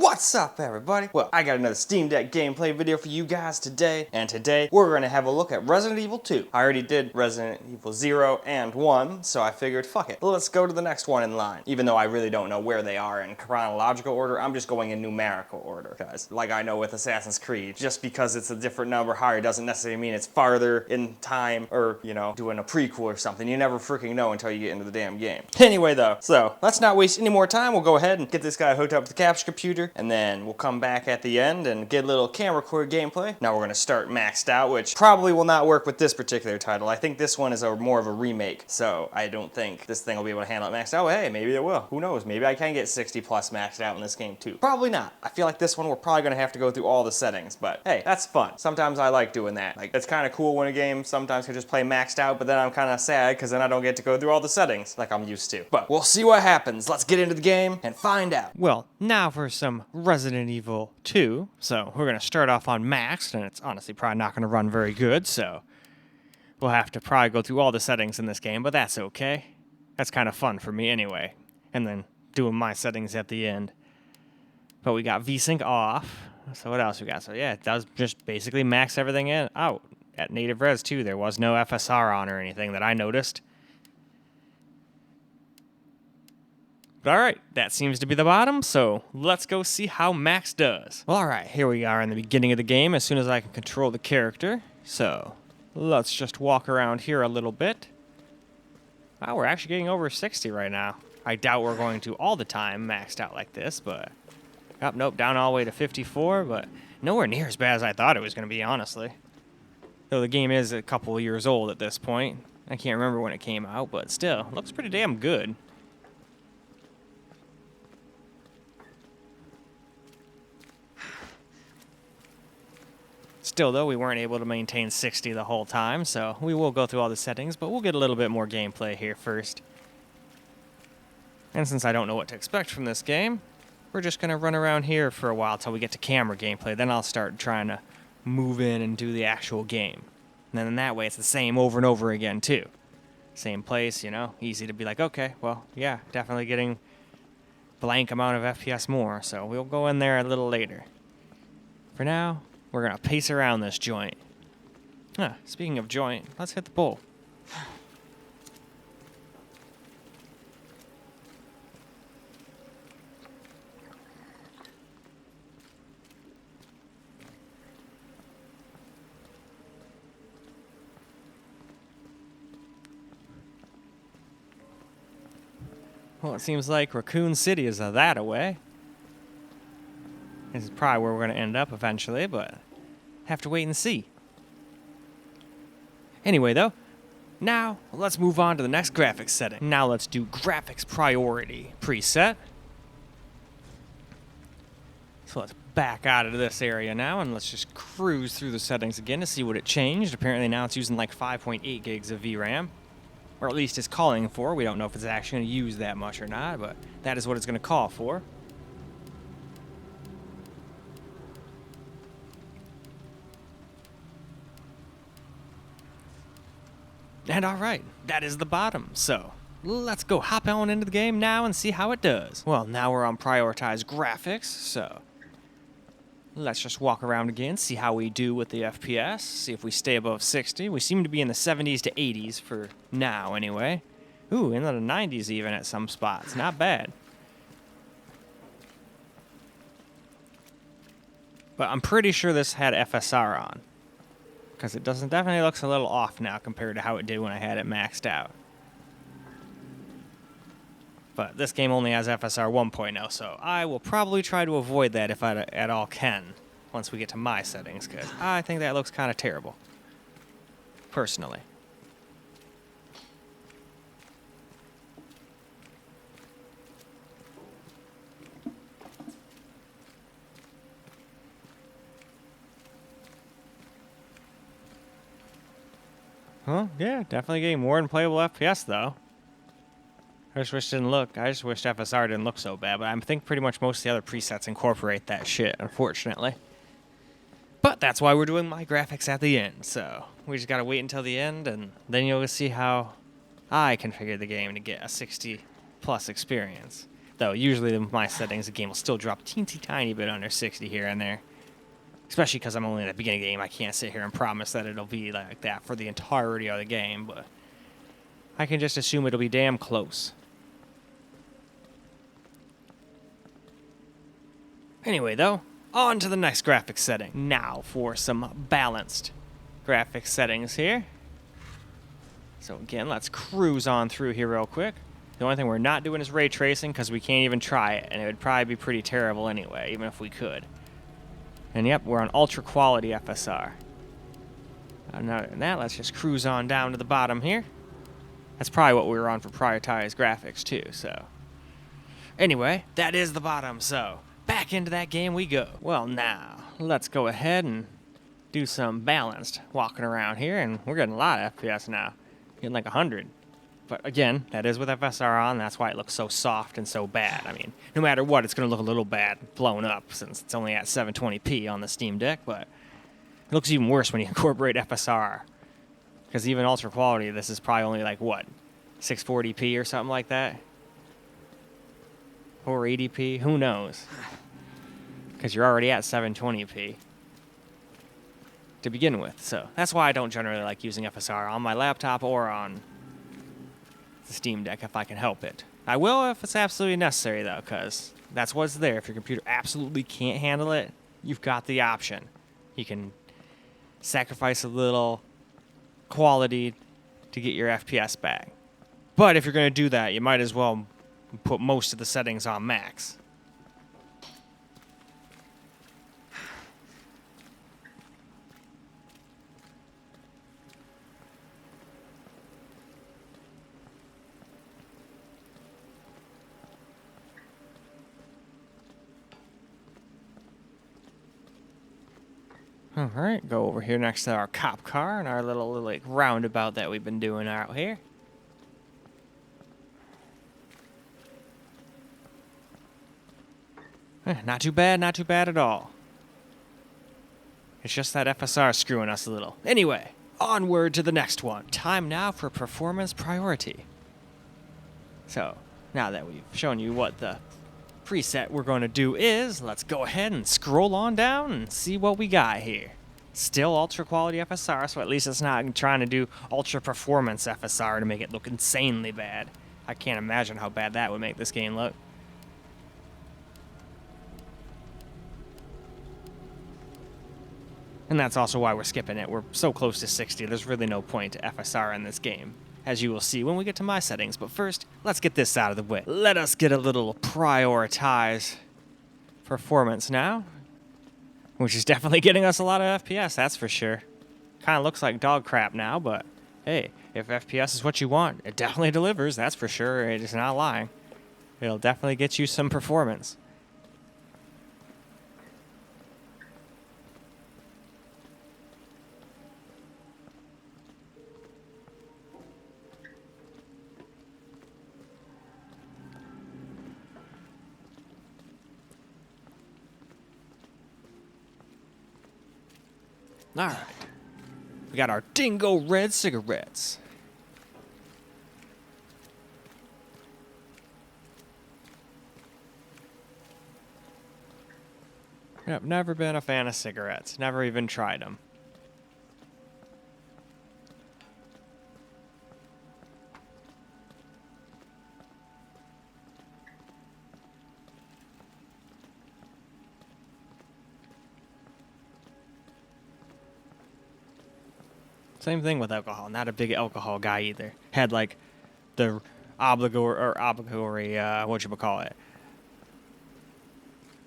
What's up, everybody? Well, I got another Steam Deck gameplay video for you guys today, and today we're going to have a look at Resident Evil 2. I already did Resident Evil 0 and 1, so I figured, fuck it, let's go to the next one in line. Even though I really don't know where they are in chronological order, I'm just going in numerical order, because like I know with Assassin's Creed, just because it's a different number higher doesn't necessarily mean it's farther in time or, you know, doing a prequel or something. You never freaking know until you get into the damn game. Anyway, though, so let's not waste any more time. We'll go ahead and get this guy hooked up to the capture computer, and then we'll come back at the end and get a little camera record gameplay. Now we're going to start maxed out, which probably will not work with this particular title. I think this one is more of a remake, so I don't think this thing will be able to handle it maxed out. Well, hey, maybe it will. Who knows? Maybe I can get 60 plus maxed out in this game too. Probably not. I feel like this one we're probably going to have to go through all the settings, but hey, that's fun. Sometimes I like doing that. Like, it's kind of cool when a game sometimes can just play maxed out, but then I'm kind of sad because then I don't get to go through all the settings like I'm used to. But we'll see what happens. Let's get into the game and find out. Well, now for some Resident Evil 2. So we're going to start off on maxed, and it's honestly probably not going to run very good, so we'll have to probably go through all the settings in this game, but that's okay. That's kind of fun for me anyway, and then doing my settings at the end. But we got VSync off, so what else we got? So yeah, it does just basically max everything out. At native res too, there was no FSR on or anything that I noticed. But alright, that seems to be the bottom, so let's go see how Max does. Well, alright, here we are in the beginning of the game as soon as I can control the character. So, let's just walk around here a little bit. Wow, we're actually getting over 60 right now. I doubt we're going to all the time maxed out like this, but... Oh, nope, down all the way to 54, but nowhere near as bad as I thought it was going to be, honestly. Though the game is a couple of years old at this point. I can't remember when it came out, but still, looks pretty damn good. Still, though, we weren't able to maintain 60 the whole time, so we will go through all the settings, but we'll get a little bit more gameplay here first. And since I don't know what to expect from this game, we're just going to run around here for a while till we get to camera gameplay. Then I'll start trying to move in and do the actual game. And then in that way, it's the same over and over again, too. Same place, you know, easy to be like, okay, well, yeah, definitely getting blank amount of FPS more, so we'll go in there a little later. For now... we're going to pace around this joint. Speaking of joint, let's hit the bowl. Well, it seems like Raccoon City is that away. This is probably where we're going to end up eventually, but have to wait and see. Anyway, though, now let's move on to the next graphics setting. Now let's do graphics priority preset. So let's back out of this area now, and let's just cruise through the settings again to see what it changed. Apparently now it's using like 5.8 gigs of VRAM, or at least it's calling for. We don't know if it's actually going to use that much or not, but that is what it's going to call for. And alright, that is the bottom, so let's go hop on into the game now and see how it does. Well, now we're on prioritized graphics, so let's just walk around again, see how we do with the FPS, see if we stay above 60. We seem to be in the 70s to 80s for now, anyway. Ooh, in the 90s even at some spots, not bad. But I'm pretty sure this had FSR on, because it definitely looks a little off now compared to how it did when I had it maxed out. But this game only has FSR 1.0, so I will probably try to avoid that if I at all can once we get to my settings, because I think that looks kind of terrible, personally. Huh? Yeah, definitely getting more than playable FPS, though. I just wish FSR didn't look so bad, but I think pretty much most of the other presets incorporate that shit, unfortunately. But that's why we're doing my graphics at the end, so we just gotta wait until the end, and then you'll see how I configured the game to get a 60 plus experience. though. Usually my settings, the game will still drop teensy tiny bit under 60 here and there. Especially because I'm only in the beginning of the game. I can't sit here and promise that it'll be like that for the entirety of the game, but I can just assume it'll be damn close. Anyway, though, on to the next graphics setting. Now for some balanced graphics settings here. So again, let's cruise on through here real quick. The only thing we're not doing is ray tracing because we can't even try it, and it would probably be pretty terrible anyway, even if we could. And yep, we're on ultra quality FSR. Other than that, let's just cruise on down to the bottom here. That's probably what we were on for prioritized graphics too, so. Anyway, that is the bottom, so back into that game we go. Well now, let's go ahead and do some balanced walking around here, and we're getting a lot of FPS now. Getting like 100. But again, that is with FSR on, that's why it looks so soft and so bad. I mean, no matter what, it's going to look a little bad blown up since it's only at 720p on the Steam Deck, but it looks even worse when you incorporate FSR. Because even ultra quality, this is probably only like, what, 640p or something like that? Or 80p? Who knows? Because you're already at 720p to begin with. So that's why I don't generally like using FSR on my laptop or on the Steam Deck if I can help it. I will if it's absolutely necessary, though, because that's what's there. If your computer absolutely can't handle it, you've got the option. You can sacrifice a little quality to get your FPS back. But if you're going to do that, you might as well put most of the settings on max. Alright, go over here next to our cop car and our little like roundabout that we've been doing out here. Not too bad at all. It's just that FSR screwing us a little. Anyway, onward to the next one. Time now for performance priority. So, now that we've shown you what the preset we're going to do is, let's go ahead and scroll on down and see what we got here. Still ultra quality FSR, so at least it's not trying to do ultra performance FSR to make it look insanely bad. I can't imagine how bad that would make this game look. And that's also why we're skipping it. We're so close to 60, there's really no point to FSR in this game, as you will see when we get to my settings. But first, let's get this out of the way. Let us get a little prioritize performance now, which is definitely getting us a lot of FPS, that's for sure. Kind of looks like dog crap now, but hey, if FPS is what you want, it definitely delivers, that's for sure. It is not lying. It'll definitely get you some performance. Alright, we got our Dingo Red cigarettes. I've never been a fan of cigarettes, never even tried them. Same thing with alcohol. Not a big alcohol guy either. Had like the obligatory, whatchamacallit,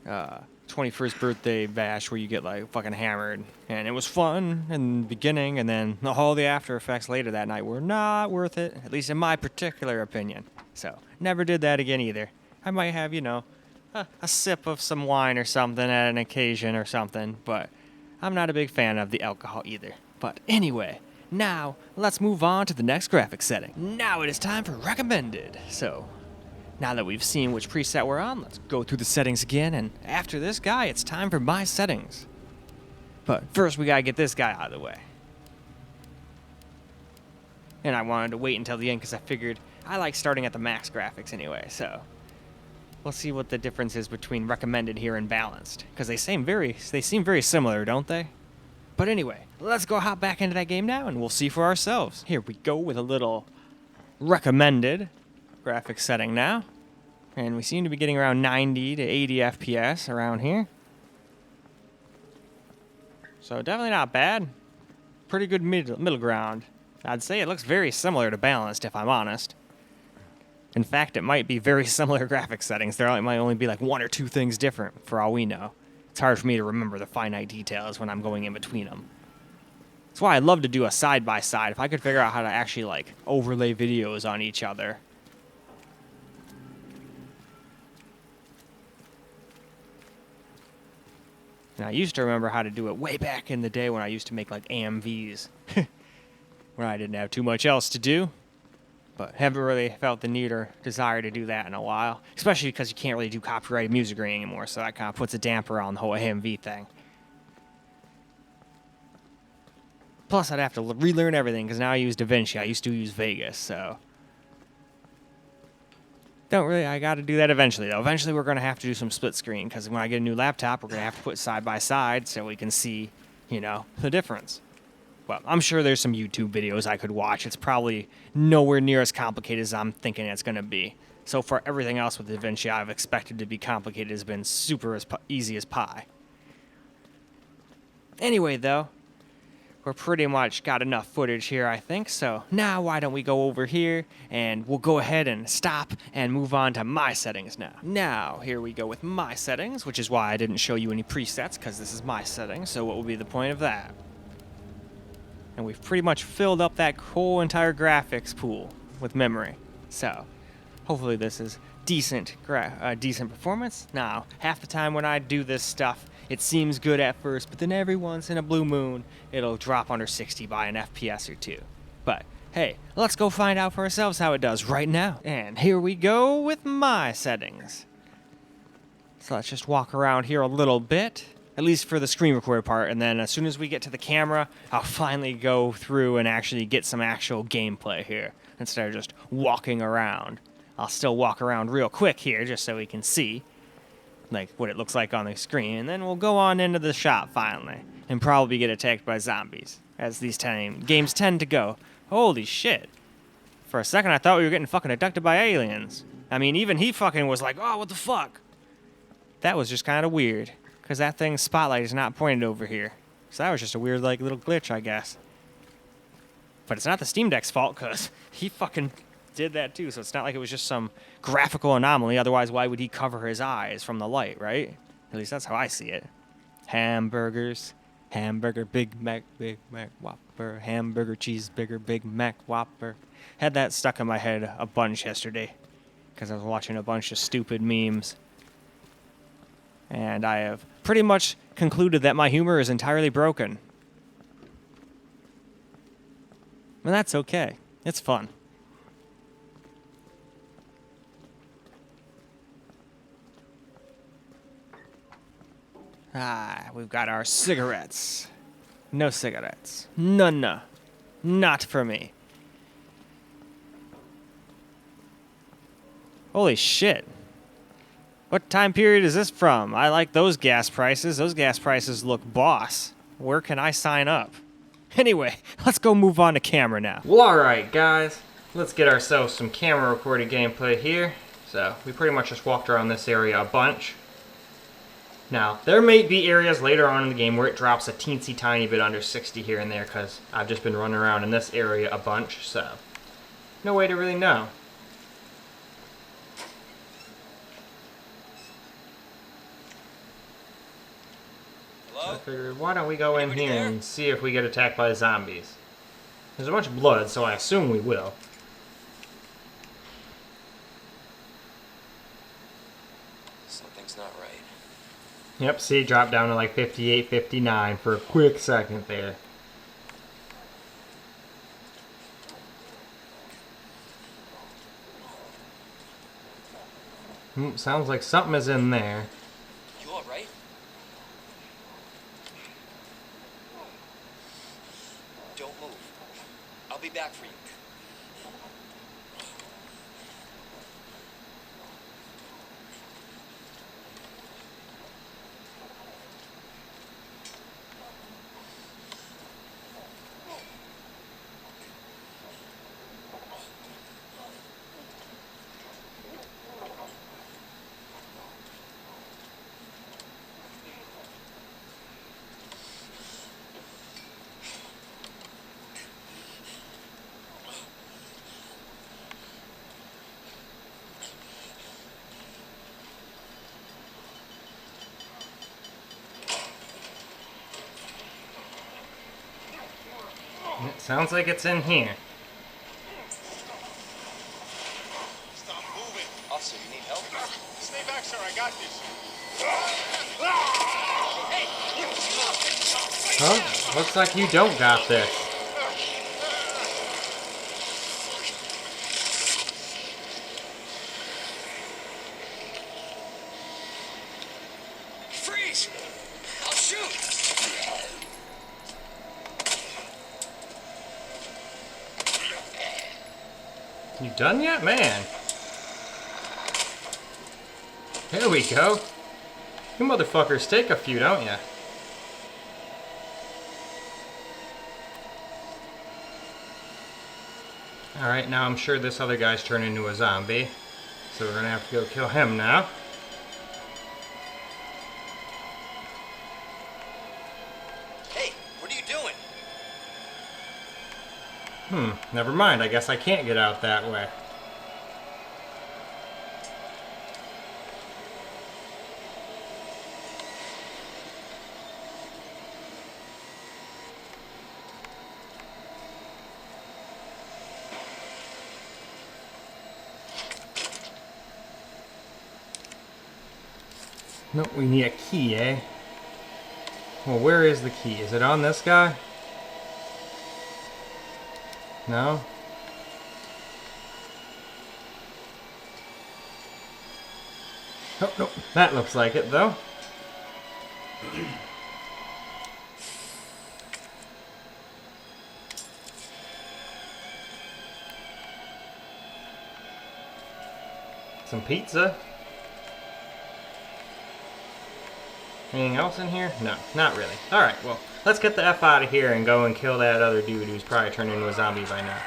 21st birthday bash where you get like fucking hammered. And it was fun in the beginning, and then all the after effects later that night were not worth it, at least in my particular opinion. So, never did that again either. I might have, you know, a sip of some wine or something at an occasion or something, but I'm not a big fan of the alcohol either. But anyway, now let's move on to the next graphics setting. Now it is time for recommended. So, now that we've seen which preset we're on, let's go through the settings again, and after this guy, it's time for my settings. But first we gotta get this guy out of the way. And I wanted to wait until the end because I figured I like starting at the max graphics anyway, so We'll see what the difference is between recommended here and balanced, because they seem very similar, don't they? But anyway, let's go hop back into that game now, and we'll see for ourselves. Here we go with a little recommended graphics setting now, and we seem to be getting around 90 to 80 FPS around here. So definitely not bad. Pretty good middle ground. I'd say it looks very similar to balanced, if I'm honest. In fact, it might be very similar graphics settings. There might only be like one or two things different, for all we know. It's hard for me to remember the finite details when I'm going in between them. That's why I'd love to do a side-by-side. If I could figure out how to actually, like, overlay videos on each other. And I used to remember how to do it way back in the day when I used to make, like, AMVs. When I didn't have too much else to do. But haven't really felt the need or desire to do that in a while. Especially because you can't really do copyrighted music anymore, so that kind of puts a damper on the whole AMV thing. Plus, I'd have to relearn everything, because now I use DaVinci. I used to use Vegas, so... I gotta do that eventually, though. Eventually, we're gonna have to do some split screen, because when I get a new laptop, we're gonna have to put side by side so we can see, you know, the difference. Well, I'm sure there's some YouTube videos I could watch. It's probably nowhere near as complicated as I'm thinking it's going to be. So far, everything else with DaVinci I've expected to be complicated has been super easy as pie. Anyway, though, we're pretty much got enough footage here, I think. So now why don't we go over here and we'll go ahead and stop and move on to my settings now. Now, here we go with my settings, which is why I didn't show you any presets, because this is my settings. So what will be the point of that? And we've pretty much filled up that whole entire graphics pool with memory. So, hopefully this is decent performance. Now, half the time when I do this stuff, it seems good at first, but then every once in a blue moon, it'll drop under 60 by an FPS or two. But, hey, let's go find out for ourselves how it does right now. And here we go with my settings. So let's just walk around here a little bit. At least for the screen recorder part, and then as soon as we get to the camera, I'll finally go through and actually get some actual gameplay here, instead of just walking around. I'll still walk around real quick here, just so we can see, like, what it looks like on the screen, and then we'll go on into the shop finally, and probably get attacked by zombies, as these games tend to go. Holy shit. For a second, I thought we were getting fucking abducted by aliens. I mean, even he fucking was like, oh, what the fuck? That was just kind of weird. Because that thing's spotlight is not pointed over here. So that was just a weird, like, little glitch, I guess. But it's not the Steam Deck's fault, because he fucking did that too. So it's not like it was just some graphical anomaly. Otherwise, why would he cover his eyes from the light, right? At least that's how I see it. Hamburgers. Hamburger, Big Mac, Whopper. Hamburger, cheeseburger, Big Mac, Whopper. Had that stuck in my head a bunch yesterday. Because I was watching a bunch of stupid memes. And I have pretty much concluded that my humor is entirely broken. And that's okay. It's fun. We've got our cigarettes. No cigarettes. None. Not for me. Holy shit. What time period is this from? I like those gas prices. Those gas prices look boss. Where can I sign up? Anyway, let's go move on to camera now. Well, alright guys. Let's get ourselves some camera recorded gameplay here. So, we pretty much just walked around this area a bunch. Now, there may be areas later on in the game where it drops a teensy tiny bit under 60 here and there, because I've just been running around in this area a bunch, so no way to really know. So I figured, why don't we go in here and see if we get attacked by zombies? There's a bunch of blood, so I assume we will. Something's not right. Yep, see, it dropped down to like 58, 59 for a quick second there. Sounds like something is in there. You alright? Don't move. I'll be back for you. It sounds like it's in here. Stop moving. Officer, you need help? Stay back, sir. I got this. Oh, looks like you don't got this. Freeze! I'll shoot! You done yet? Man. There we go. You motherfuckers take a few, don't ya? Alright, now I'm sure this other guy's turned into a zombie. So we're gonna have to go kill him now. Hey, what are you doing? Never mind. I guess I can't get out that way. No, we need a key, eh? Well, where is the key? Is it on this guy? No? Oh, no. That looks like it, though. Some pizza. Anything else in here? No, not really. Alright, well, let's get the F out of here and go and kill that other dude who's probably turned into a zombie by now.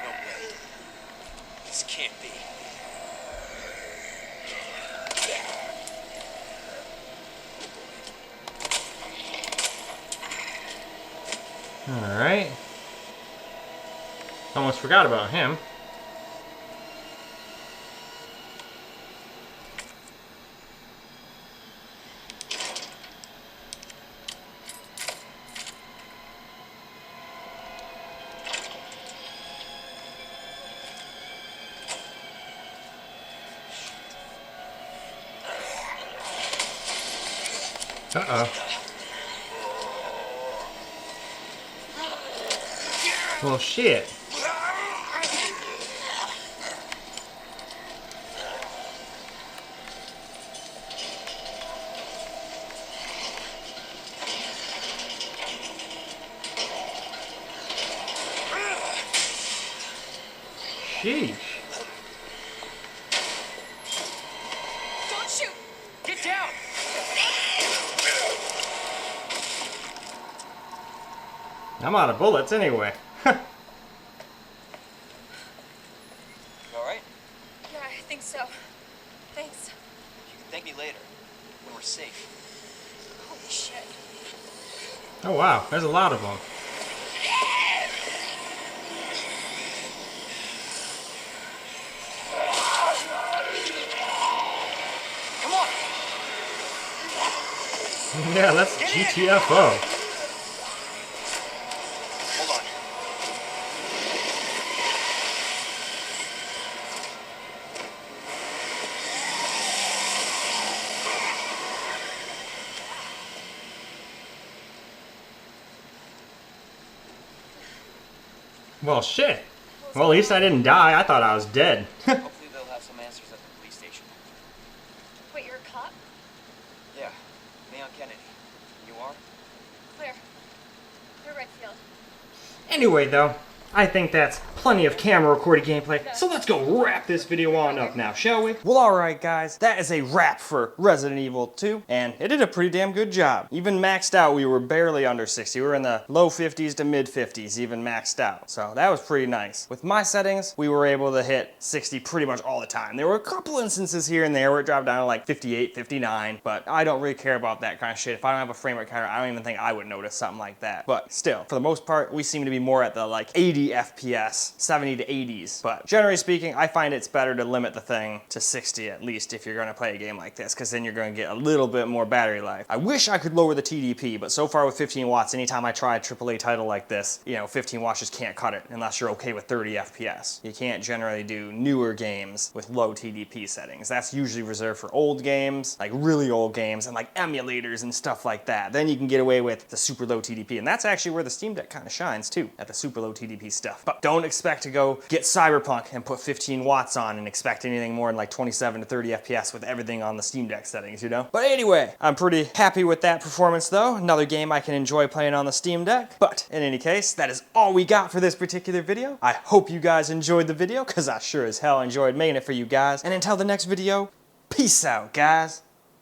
No way. This can't be. Alright. Almost forgot about him. Uh-oh. Well, shit. Sheesh. Don't shoot! Get down! I'm out of bullets anyway. You alright? Yeah, I think so. Thanks. You can thank me later, when we're safe. Holy shit. Oh wow, there's a lot of them. Come on! Yeah, that's GTFO. Hold on. Well, shit. Well, at least I didn't die. I thought I was dead. Hopefully they'll have some answers at the police station. Wait, you're a cop? Yeah, Leon Kennedy. You are? Claire. Claire Redfield. Anyway, though, I think that's plenty of camera recorded gameplay, so let's go wrap this video on up now, shall we? Well, alright guys, that is a wrap for Resident Evil 2, and it did a pretty damn good job. Even maxed out, we were barely under 60. We were in the low 50s to mid 50s, even maxed out. So that was pretty nice. With my settings, we were able to hit 60 pretty much all the time. There were a couple instances here and there where it dropped down to like 58, 59, but I don't really care about that kind of shit. If I don't have a frame rate counter, I don't even think I would notice something like that. But still, for the most part, we seem to be more at the like 80 80 FPS, 70 to 80s. But generally speaking, I find it's better to limit the thing to 60 at least if you're gonna play a game like this, because then you're gonna get a little bit more battery life. I wish I could lower the TDP, but so far with 15 watts, anytime I try a AAA title like this, you know, 15 watts just can't cut it unless you're okay with 30 FPS. You can't generally do newer games with low TDP settings. That's usually reserved for old games, like really old games, and like emulators and stuff like that. Then you can get away with the super low TDP, and that's actually where the Steam Deck kind of shines too, at the super low TDP stuff. But don't expect to go get Cyberpunk and put 15 watts on and expect anything more than like 27 to 30 FPS with everything on the Steam Deck settings, you know? But anyway, I'm pretty happy with that performance though. Another game I can enjoy playing on the Steam Deck. But in any case, that is all we got for this particular video. I hope you guys enjoyed the video, because I sure as hell enjoyed making it for you guys. And until the next video, peace out, guys.